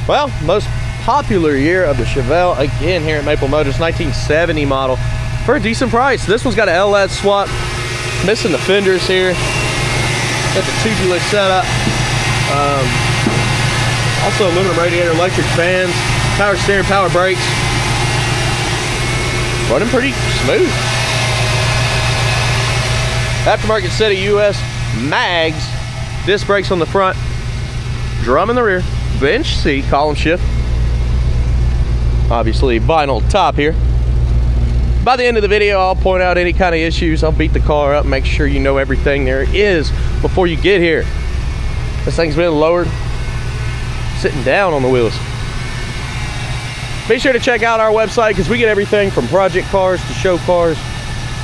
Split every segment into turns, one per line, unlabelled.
Well, most popular year of the Chevelle, again here at Maple Motors, 1970 model, for a decent price. This one's got an LED swap, missing the fenders here, got the tubular setup, also aluminum radiator, electric fans, power steering, power brakes, running pretty smooth. Aftermarket set of US mags, disc brakes on the front, drum in the rear, bench seat, column shift, obviously vinyl top here. By the end of the video, I'll point out any kind of issues. I'll beat the car up, make sure you know everything there is before you get here. This thing's been lowered, sitting down on the wheels. Be sure to check out our website because we get everything from project cars to show cars.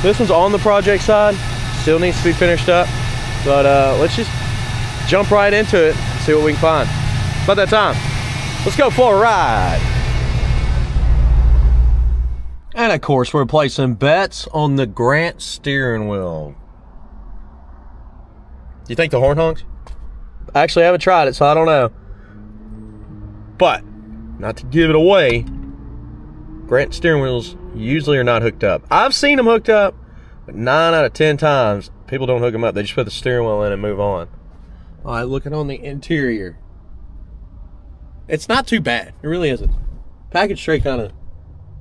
This one's on the project side, still needs to be finished up, but let's just jump right into it, see what we can find. About that time, let's go for a ride. And of course, we're placing bets on the Grant steering wheel. Do you think the horn honks? Actually, I haven't tried it, so I don't know. But, not to give it away, Grant steering wheels usually are not hooked up. I've seen them hooked up, but 9 out of 10 times, people don't hook them up. They just put the steering wheel in and move on. All right, looking on the interior. It's not too bad. It really isn't. Package tray kind of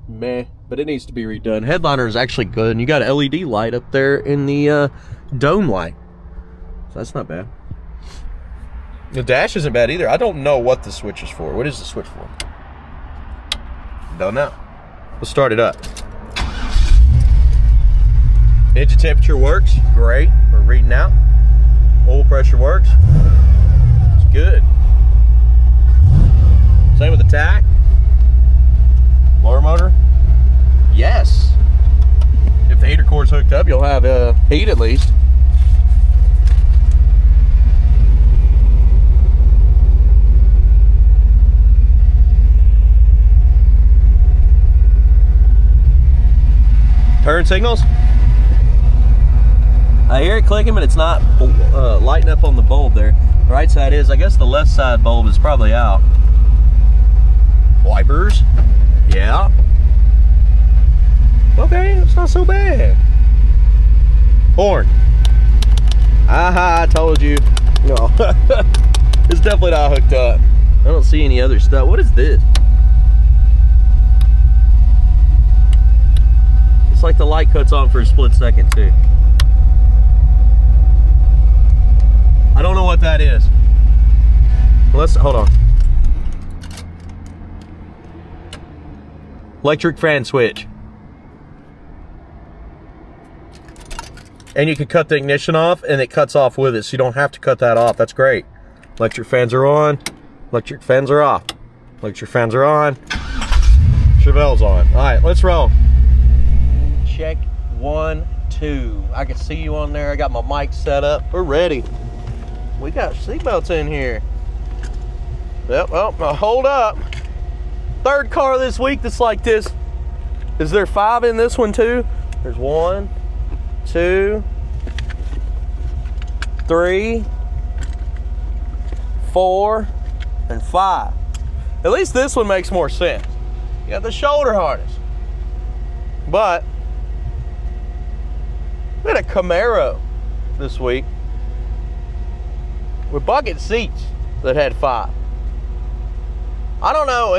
meh, but it needs to be redone. Headliner is actually good, and you got an LED light up there in the dome light. So that's not bad. The dash isn't bad either. I don't know what the switch is for. What is the switch for? Don't know. Let's start it up. Engine temperature works. Great. We're reading out. Oil pressure works. It's good. Same with the tach. Blower motor. Yes. If the heater core's hooked up, you'll have heat at least. Turn signals. I hear it clicking, but it's not lighting up on the bulb there. The right side is. I guess the left side bulb is probably out. Wipers. Yeah. Okay, it's not so bad. Horn. Aha, I told you. No. It's definitely not hooked up. I don't see any other stuff. What is this? It's like the light cuts on for a split second too. I don't know what that is. Let's hold on. Electric fan switch. And you can cut the ignition off and it cuts off with it, so you don't have to cut that off. That's great. Electric fans are on. Electric fans are off. Electric fans are on. Chevelle's on. All right, let's roll. Check 1, 2. I can see you on there. I got my mic set up. We're ready. We got seatbelts in here. Yep, well, now hold up. Third car this week that's like this. Is there 5 in this one too? There's 1, 2, 3, 4, and 5. At least this one makes more sense. You got the shoulder harness. But we had a Camaro this week with bucket seats that had 5. I don't know.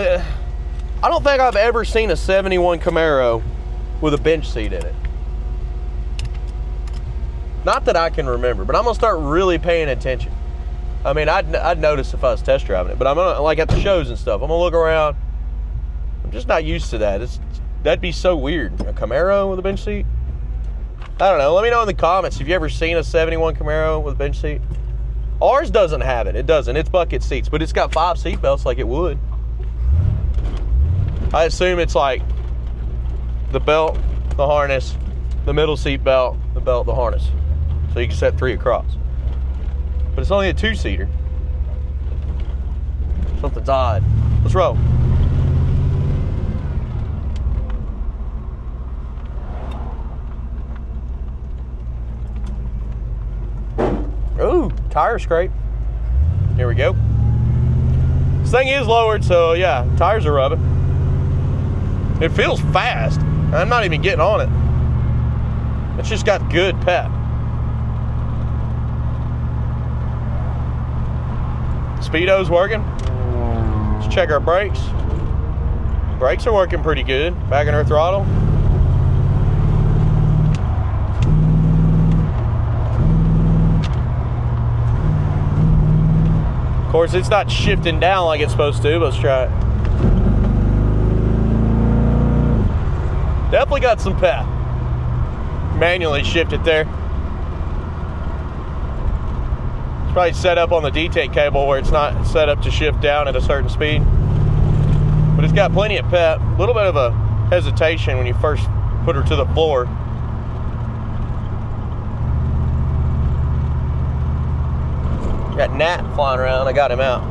I don't think I've ever seen a 71 Camaro with a bench seat in it. Not that I can remember, but I'm gonna start really paying attention. I mean, I'd notice if I was test driving it, but I'm gonna, like at the shows and stuff, I'm gonna look around. I'm just not used to that. That'd be so weird. A Camaro with a bench seat? I don't know. Let me know in the comments if you ever seen a 71 Camaro with a bench seat. Ours doesn't have it. It doesn't. It's bucket seats, but it's got 5 seat belts like it would. I assume it's like the belt, the harness, the middle seat belt, the belt, the harness. So you can set 3 across. But it's only a 2-seater. Something's odd. Let's roll. Ooh, tire scrape. Here we go. This thing is lowered, so yeah, tires are rubbing. It feels fast. I'm not even getting on it. It's just got good pep. Speedo's working. Let's check our brakes. Brakes are working pretty good. Back in our throttle. Of course, it's not shifting down like it's supposed to, but let's try it. Definitely got some pep. Manually shift it there. It's probably set up on the detent cable where it's not set up to shift down at a certain speed. But it's got plenty of pep. A little bit of a hesitation when you first put her to the floor. Got Nat flying around. I got him out.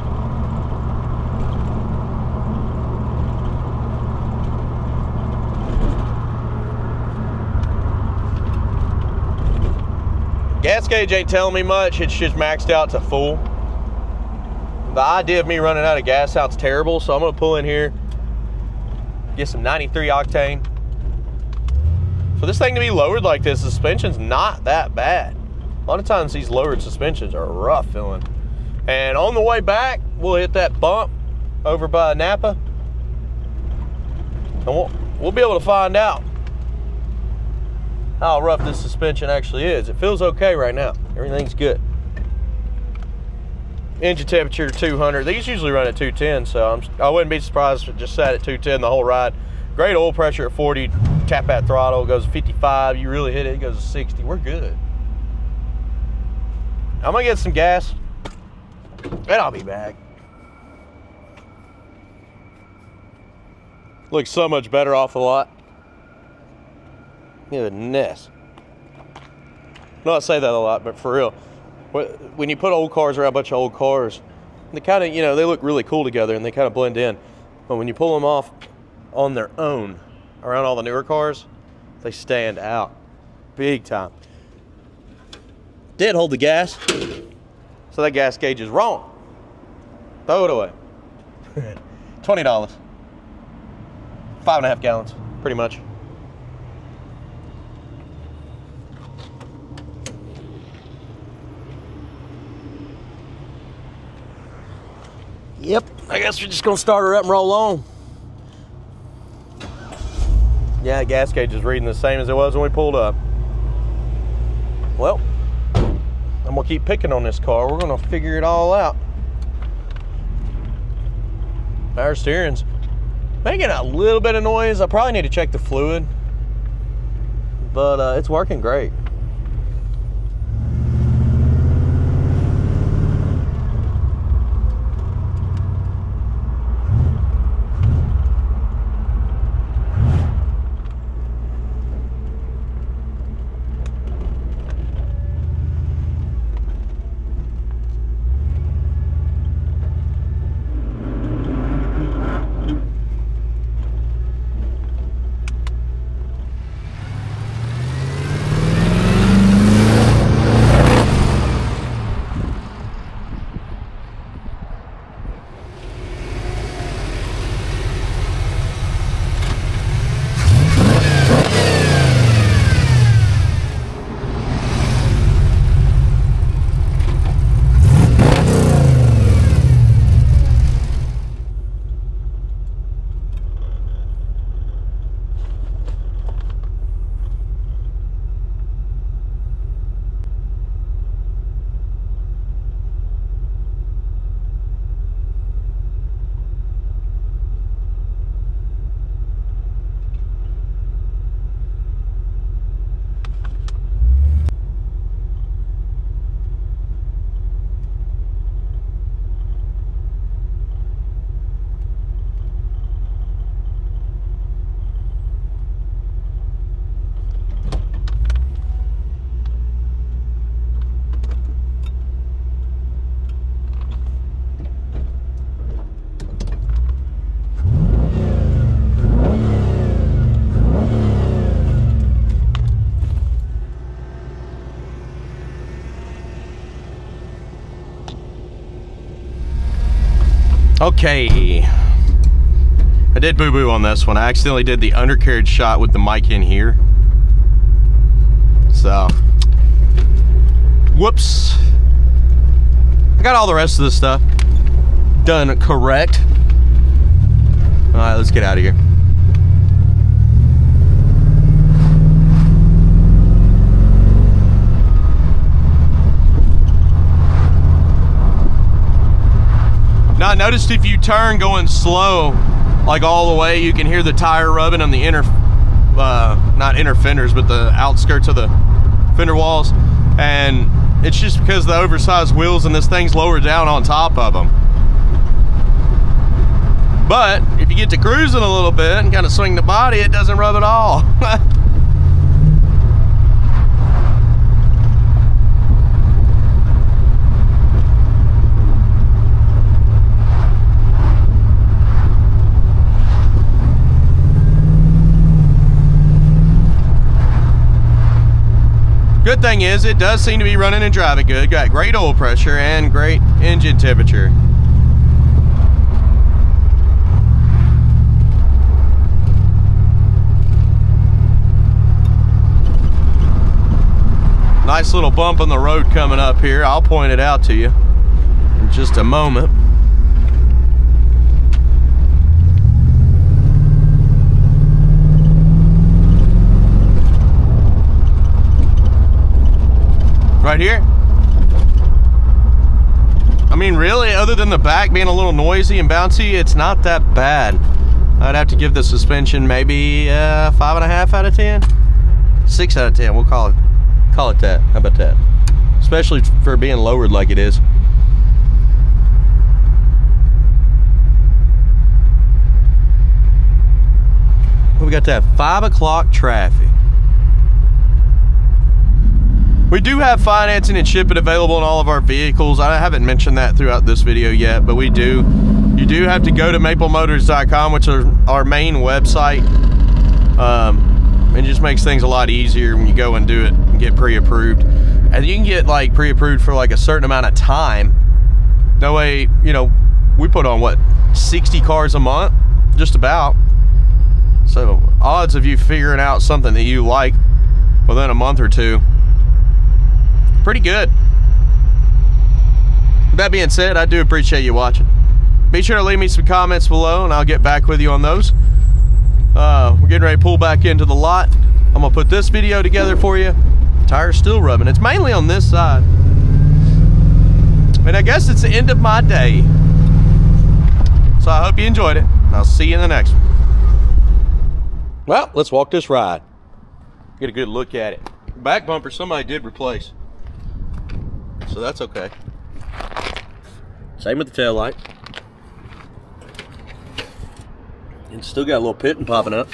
Gas gauge ain't telling me much. It's just maxed out to full. The idea of me running out of gas sounds terrible, so I'm gonna pull in here, get some 93 octane. For this thing to be lowered like this, the suspension's not that bad. A lot of times these lowered suspensions are rough feeling. And on the way back, we'll hit that bump over by Napa, and we'll be able to find out how rough this suspension actually is. It feels okay right now. Everything's good. Engine temperature 200. These usually run at 210, so I wouldn't be surprised if it just sat at 210 the whole ride. Great oil pressure at 40. Tap that throttle, goes to 55. You really hit it, it goes to 60. We're good. I'm gonna get some gas, and I'll be back. Looks so much better off the lot. Goodness. No, I say that a lot, but for real, when you put old cars around a bunch of old cars, they kind of, they look really cool together and they kind of blend in. But when you pull them off on their own around all the newer cars, they stand out big time. Did hold the gas, so that gas gauge is wrong. Throw it away. $20. 5.5 gallons, pretty much. Yep, I guess we're just gonna start her up and roll on. Yeah, gas gauge is reading the same as it was when we pulled up. Well, I'm gonna keep picking on this car. We're gonna figure it all out. Power steering's making a little bit of noise. I probably need to check the fluid, but it's working great. Okay, I did boo-boo on this one. I accidentally did the undercarriage shot with the mic in here. So, whoops. I got all the rest of this stuff done correct. All right, let's get out of here. Now I noticed if you turn going slow, like all the way, you can hear the tire rubbing on the inner, not inner fenders, but the outskirts of the fender walls. And it's just because of the oversized wheels and this thing's lowered down on top of them. But if you get to cruising a little bit and kind of swing the body, it doesn't rub at all. Good thing is, it does seem to be running and driving good. Got great oil pressure and great engine temperature. Nice little bump on the road coming up here. I'll point it out to you in just a moment. Right here. I mean, really, other than the back being a little noisy and bouncy, it's not that bad. I'd have to give the suspension maybe 5.5 out of 10. 6 out of 10, we'll call it that. How about that? Especially for being lowered like it is. We got that 5 o'clock traffic. We do have financing and shipping available in all of our vehicles. I haven't mentioned that throughout this video yet, but we do. You do have to go to maplemotors.com, which is our main website. It just makes things a lot easier when you go and do it and get pre-approved. And you can get like pre-approved for like a certain amount of time. That way, you know, we put on what, 60 cars a month? Just about. So odds of you figuring out something that you like within a month or two, pretty good. With that being said, I do appreciate you watching. Be sure to leave me some comments below and I'll get back with you on those. We're getting ready to pull back into the lot. I'm gonna put this video together for you. Tire's still rubbing. It's mainly on this side. And I guess it's the end of my day. So I hope you enjoyed it. And I'll see you in the next one. Well, let's walk this ride. Get a good look at it. Back bumper somebody did replace, so that's okay. Same with the tail light. And still got a little pitting popping up.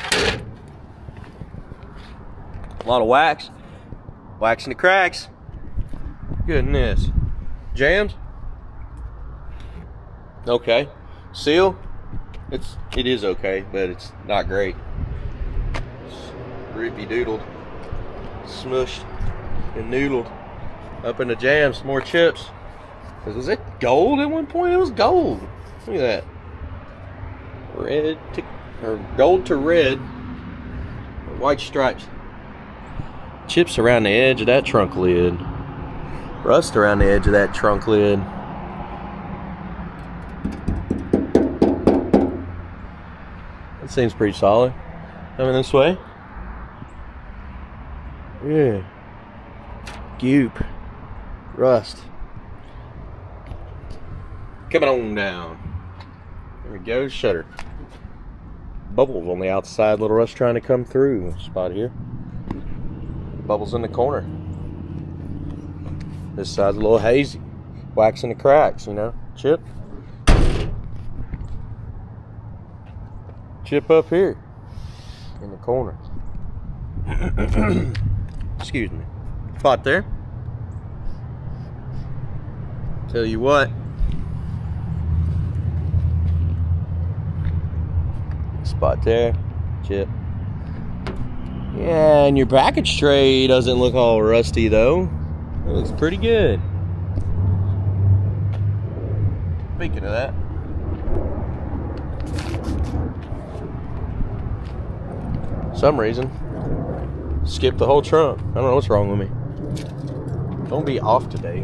A lot of wax. Wax in the cracks. Goodness. Jams? Okay. Seal? It is okay, but it's not great. It's rippy doodled, smushed and noodled up in the jams. More chips. Was it gold at one point? It was gold. Look at that. Red to, or gold to red. White stripes. Chips around the edge of that trunk lid. Rust around the edge of that trunk lid. That seems pretty solid. Coming this way. Yeah. Goop. Rust. Coming on down. There we go. Shutter. Bubbles on the outside. Little rust trying to come through. Spot here. Bubbles in the corner. This side's a little hazy. Wax in the cracks, you know. Chip. Chip up here in the corner. Excuse me. Spot there. Tell you what. Spot there. Chip. Yeah, and your package tray doesn't look all rusty though. It looks pretty good. Speaking of that, some reason, skipped the whole trunk. I don't know what's wrong with me. Don't be off today.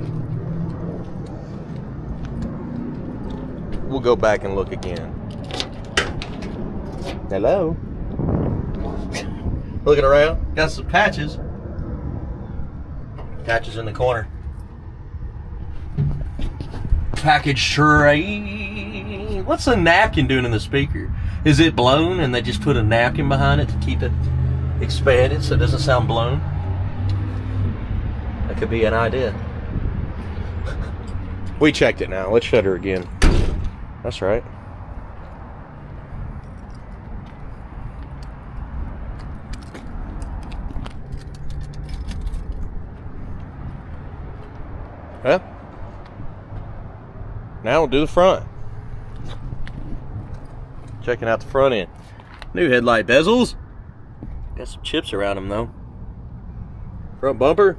We'll go back and look again. Hello? Looking around, got some patches. Patches in the corner. Package tray. What's a napkin doing in the speaker? Is it blown and they just put a napkin behind it to keep it expanded so it doesn't sound blown? That could be an idea. We checked it now. Let's shut her again. That's right. Well, now we'll do the front. Checking out the front end. New headlight bezels. Got some chips around them though. Front bumper.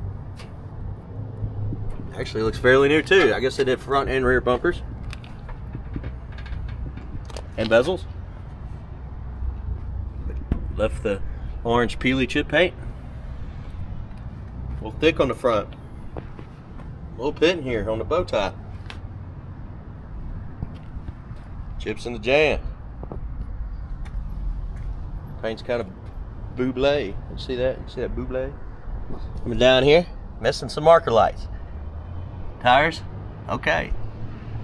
Actually looks fairly new too. I guess they did front and rear bumpers. And bezels. Left the orange peely chip paint. A little thick on the front. A little pit in here on the bow tie. Chips in the jam. Paint's kind of buble. You see that? You see that buble? Coming down here, missing some marker lights. Tires, okay.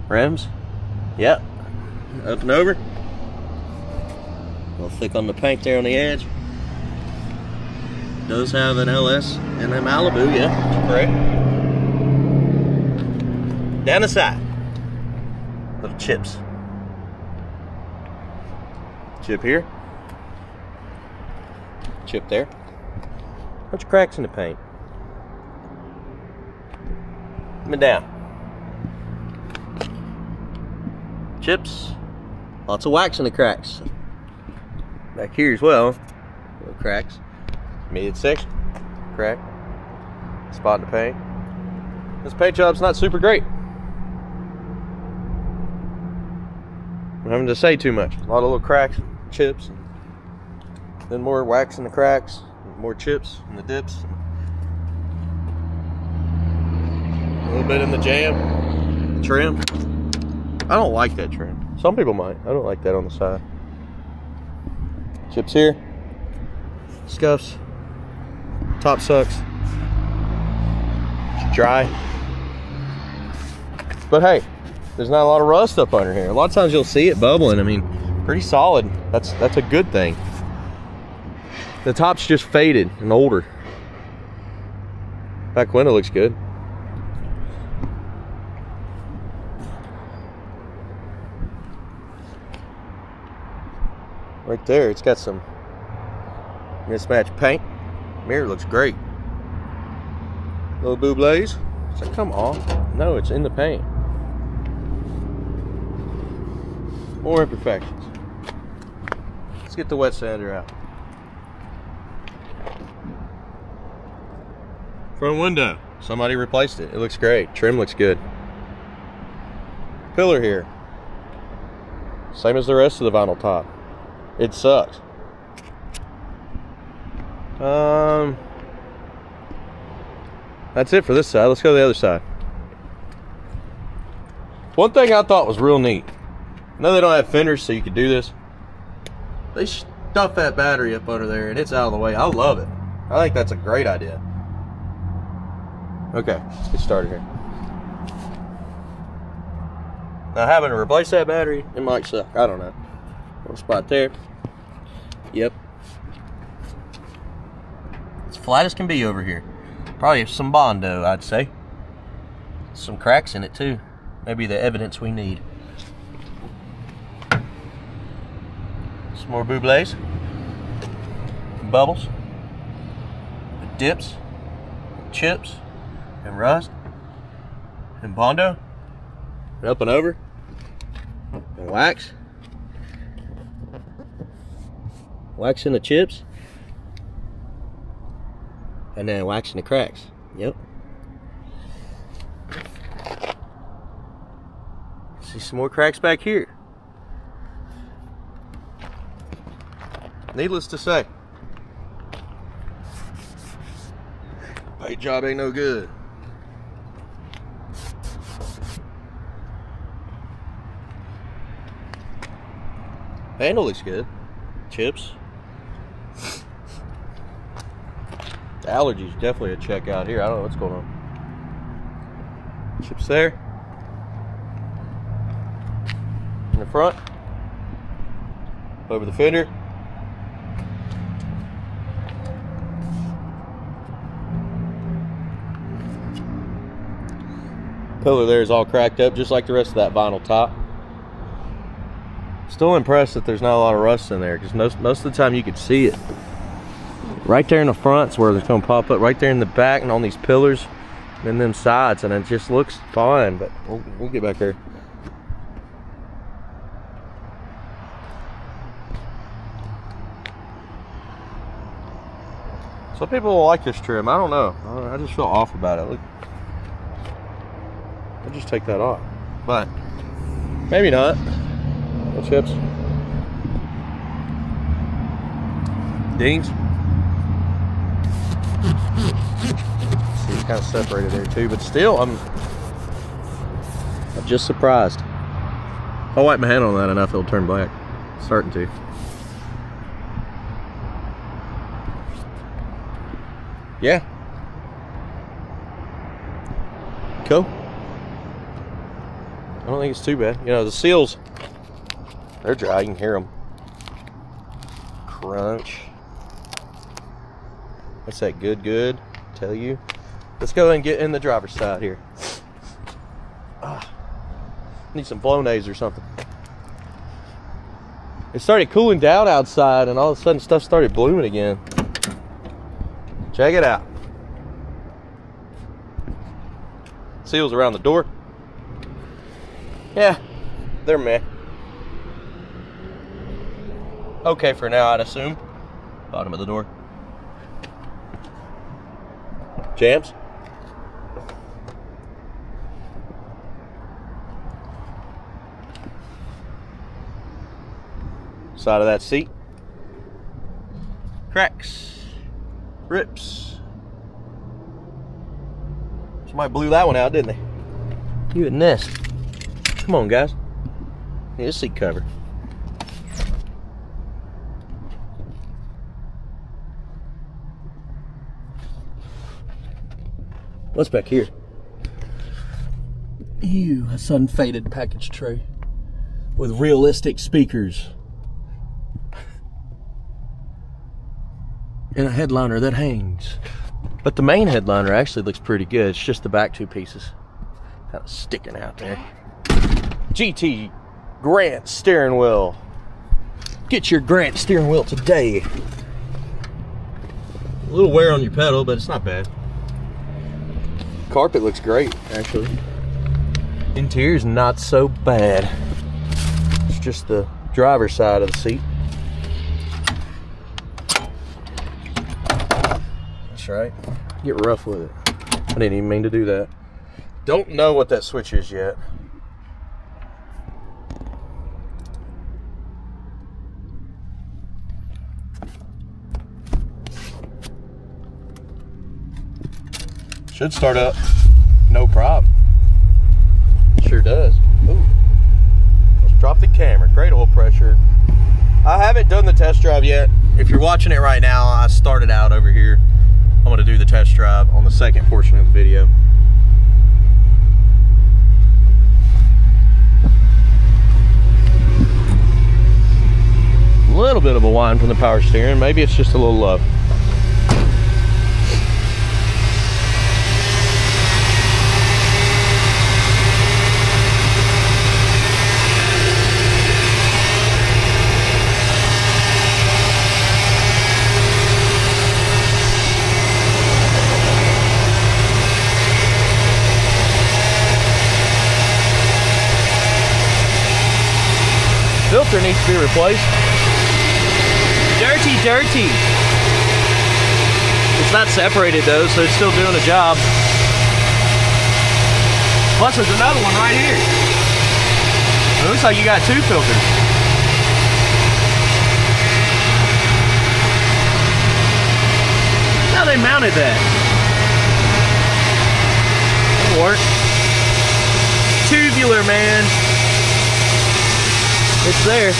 Rims, yep. Up and over. A little thick on the paint there on the edge. Does have an LS and a Malibu, yeah, that's correct. Down the side, little chips. Chip here. Chip there. Bunch of cracks in the paint. Coming down. Chips. Lots of wax in the cracks. Back here as well. Little cracks. Mid-section. Crack. Spot in the paint. This paint job's not super great. I'm having to say too much. A lot of little cracks, chips, then more wax in the cracks, more chips in the dips. A little bit in the jam. Trim. I don't like that trim. Some people might. I don't like that on the side. Chips here. Scuffs. Top sucks. Dry. But hey, there's not a lot of rust up under here. A lot of times you'll see it bubbling. I mean, pretty solid. That's a good thing. The top's just faded and older. Back window looks good. Right there, it's got some mismatched paint. Mirror looks great. Little bubles. So come on. No, it's in the paint. More imperfections. Let's get the wet sander out. Front window. Somebody replaced it. It looks great. Trim looks good. Pillar here. Same as the rest of the vinyl top. It sucks. That's it for this side. Let's go to the other side. One thing I thought was real neat. I know they don't have fenders, so you could do this. They stuff that battery up under there, and it's out of the way. I love it. I think that's a great idea. Okay, let's get started here. Now, having to replace that battery, it might suck. I don't know. Little spot there. Yep. It's flat as can be over here. Probably some Bondo, I'd say. Some cracks in it, too. Maybe the evidence we need. Some more bubles. Bubbles. Dips. Chips. And rust. And Bondo. And up and over. And wax. Wax in the chips. And then wax in the cracks. Yep. See some more cracks back here. Needless to say, Paint job ain't no good. Handle looks good. Chips. The allergies definitely a check out here. I don't know what's going on. Chips there. In the front. Over the fender. Pillar there is all cracked up just like the rest of that vinyl top. Still impressed that there's not a lot of rust in there, because most of the time you can see it. Right there in the front's where it's going to pop up. Right there in the back and on these pillars and them sides, and it just looks fine. But we'll get back there. Some people will like this trim. I don't know. I just feel off about it. Look, I'll just take that off, but maybe not. No chips. Dings. See, it's kind of separated there too, but still, I'm just surprised. If I wipe my hand on that enough, it'll turn black. It's starting to. Yeah. Cool. I don't think it's too bad. You know, the seals, they're dry. You can hear them. Crunch. That's that good, tell you. Let's go ahead and get in the driver's side here. Need some Flonase or something. It started cooling down outside, and all of a sudden stuff started blooming again. Check it out. Seals around the door. Yeah, they're meh. Okay for now, I'd assume. Bottom of the door. Jams. Side of that seat. Cracks. Rips. Somebody blew that one out, didn't they? You a nest. Come on, guys. Need a seat cover. What's back here? Ew, a sun-faded package tray with realistic speakers. And a headliner that hangs. But the main headliner actually looks pretty good. It's just the back two pieces kind of sticking out there. GT Grant steering wheel. Get your Grant steering wheel today. A little wear on your pedal, but it's not bad. Carpet looks great, actually. Interior's not so bad. It's just the driver's side of the seat. That's right. Get rough with it. I didn't even mean to do that. Don't know what that switch is yet. Should start up, no problem. Sure does. Ooh. Let's drop the camera. Great oil pressure. I haven't done the test drive yet. If you're watching it right now, I started out over here. I'm going to do the test drive on the second portion of the video. A little bit of a whine from the power steering. Maybe it's just a little low. Filter needs to be replaced. Dirty. It's not separated though, so it's still doing the job. Plus there's another one right here. It looks like you got two filters. How they mounted that? That'll work. Tubular, man. It's there.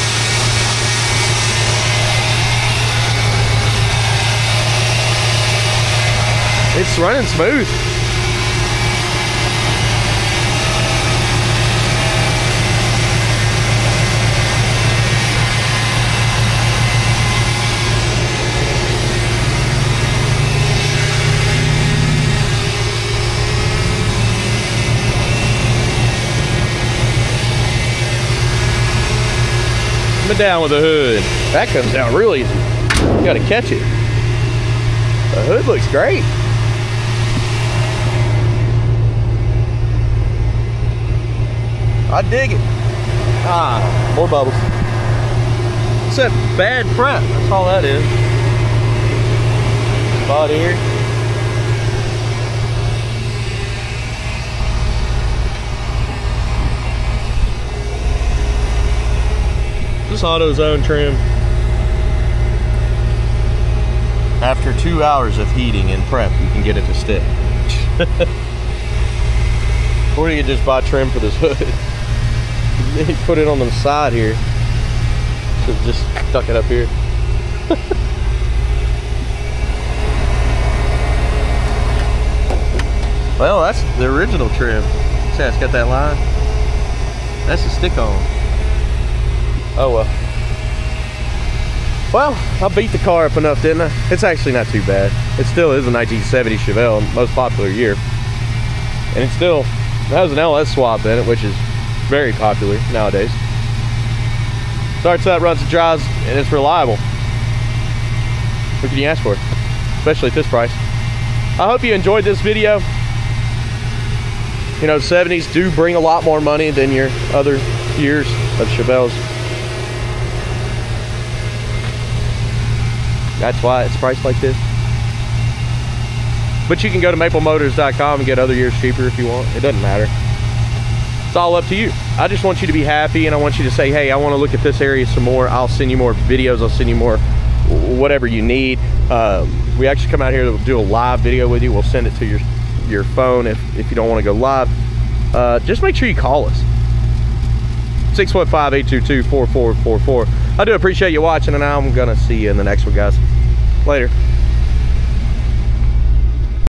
It's running smooth. Down with the hood. That comes down real easy. You gotta catch it. The hood looks great. I dig it. Ah, more bubbles. It's that bad prep. That's all that is. Spot here. This AutoZone trim, after 2 hours of heating and prep, you can get it to stick. Or you can just buy trim for this hood. You put it on the side here. So just stuck it up here. Well, that's the original trim. See how it's got that line? That's the stick on. Oh well. Well, I beat the car up enough, didn't I? It's actually not too bad. It still is a 1970 Chevelle, most popular year. And it still has an LS swap in it, which is very popular nowadays. Starts out, runs and drives, and it's reliable. What can you ask for? Especially at this price. I hope you enjoyed this video. You know, 70s do bring a lot more money than your other years of Chevelles. That's why it's priced like this. But you can go to maplemotors.com and get other years cheaper if you want. It doesn't matter. It's all up to you. I just want you to be happy, and I want you to say, hey, I want to look at this area some more. I'll send you more videos. I'll send you more whatever you need. We actually come out here to do a live video with you. We'll send it to your phone if you don't want to go live. Just make sure you call us. 615-822-4444. I do appreciate you watching, and I'm gonna see you in the next one, guys. Later.